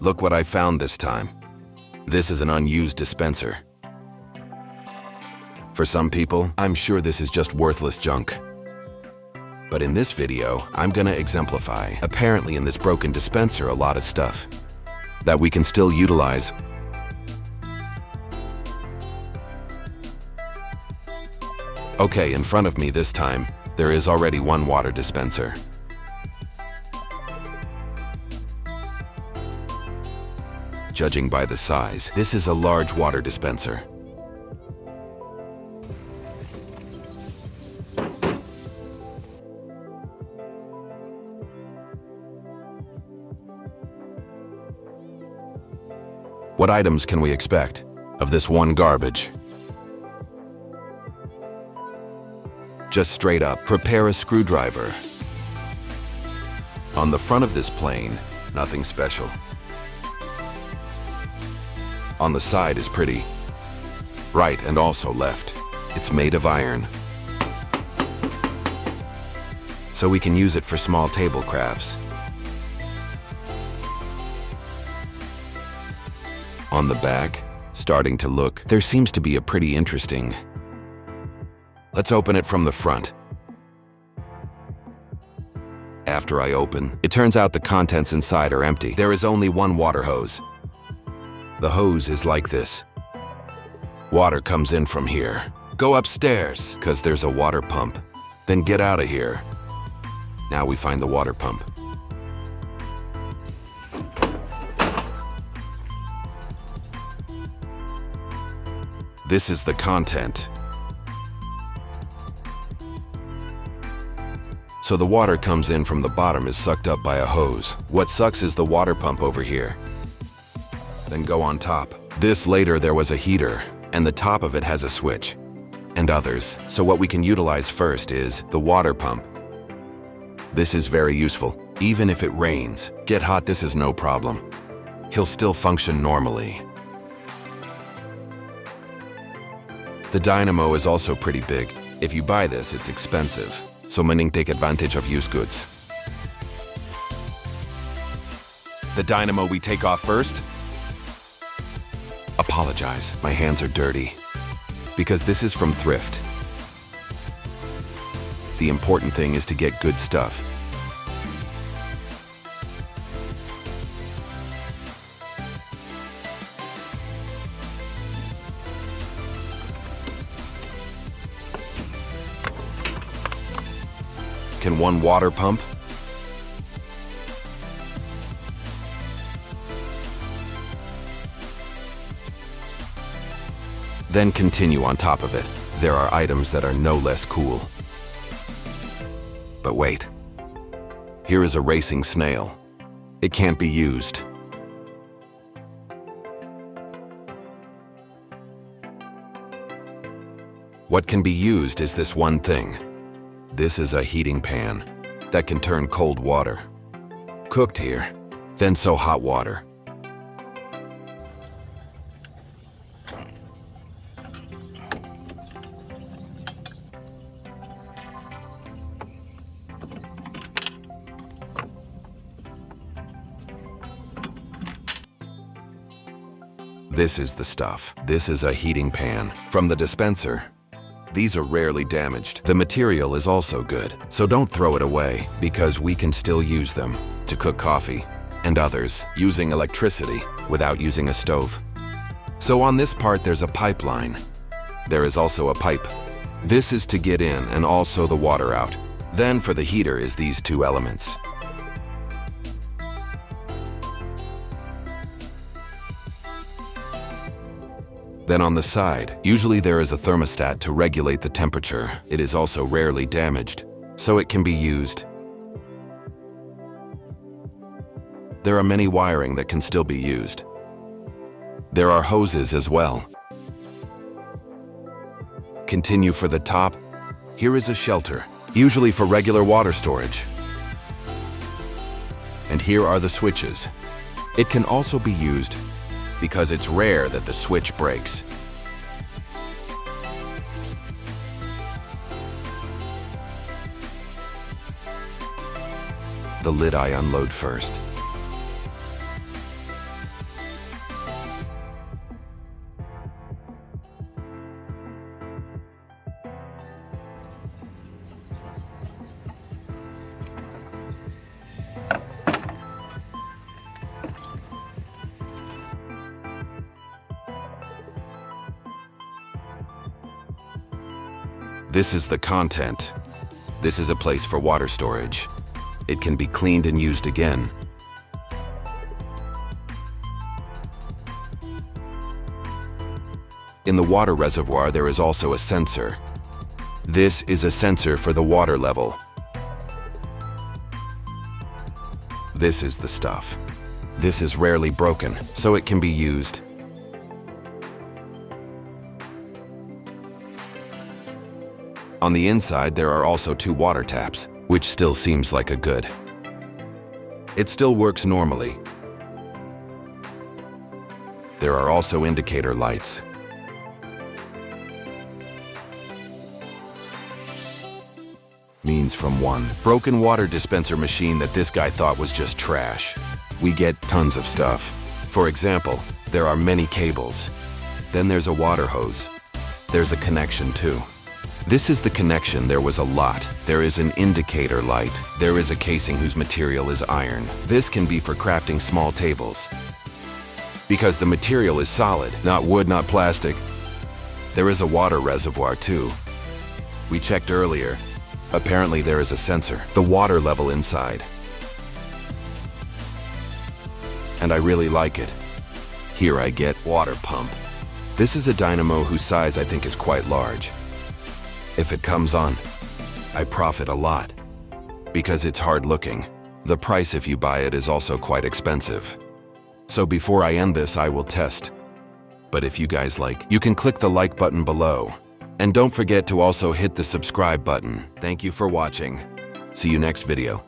Look what I found this time. This is an unused dispenser. For some people, I'm sure this is just worthless junk. But in this video, I'm gonna exemplify, apparently in this broken dispenser, a lot of stuff that we can still utilize. Okay, in front of me this time, there is already one water dispenser. Judging by the size, this is a large water dispenser. What items can we expect of this one garbage? Just straight up, prepare a screwdriver. On the front of this plane, nothing special. On the side is pretty. Right and also left. It's made of iron. So we can use it for small table crafts. On the back, starting to look, there seems to be a pretty interesting. Let's open it from the front. After I open, it turns out the contents inside are empty. There is only one water hose. The hose is like this. Water comes in from here. Go upstairs, because there's a water pump. Then get out of here. Now we find the water pump. This is the content. So the water comes in from the bottom is sucked up by a hose. What sucks is the water pump over here. Then go on top. This later there was a heater, and the top of it has a switch, and others. So what we can utilize first is the water pump. This is very useful. Even if it rains, get hot, this is no problem. He'll still function normally. The dynamo is also pretty big. If you buy this, it's expensive. So meaning take advantage of used goods. The dynamo we take off first. Apologize, my hands are dirty. Because this is from thrift. The important thing is to get good stuff. Can one water pump? Then continue on top of it. There are items that are no less cool. But wait. Here is a racing snail. It can't be used. What can be used is this one thing. This is a heating pan that can turn cold water. Cooked here, then so hot water. This is the stuff. This is a heating pan from the dispenser. These are rarely damaged. The material is also good, so don't throw it away because we can still use them to cook coffee and others using electricity without using a stove. So on this part there's a pipeline. There is also a pipe. This is to get in and also the water out. Then for the heater is these two elements. Then on the side, usually there is a thermostat to regulate the temperature. It is also rarely damaged, so it can be used. There are many wiring that can still be used. There are hoses as well. Continue for the top. Here is a shelter, usually for regular water storage. And here are the switches. It can also be used because it's rare that the switch breaks. The lid I unload first. This is the content. This is a place for water storage. It can be cleaned and used again. In the water reservoir, there is also a sensor. This is a sensor for the water level. This is the stuff. This is rarely broken, so it can be used. On the inside, there are also 2 water taps, which still seems like a good. It still works normally. There are also indicator lights. Means from one broken water dispenser machine that this guy thought was just trash. We get tons of stuff. For example, there are many cables. Then there's a water hose. There's a connection too. This is the connection. There was a lot. There is an indicator light. There is a casing whose material is iron. This can be for crafting small tables. Because the material is solid, not wood, not plastic. There is a water reservoir too. We checked earlier. Apparently there is a sensor, the water level inside. And I really like it. Here I get water pump. This is a dynamo whose size I think is quite large. If it comes on, I profit a lot. Because it's hard looking. The price if you buy it is also quite expensive. So before I end this, I will test. But if you guys like, you can click the like button below. And don't forget to also hit the subscribe button. Thank you for watching. See you next video.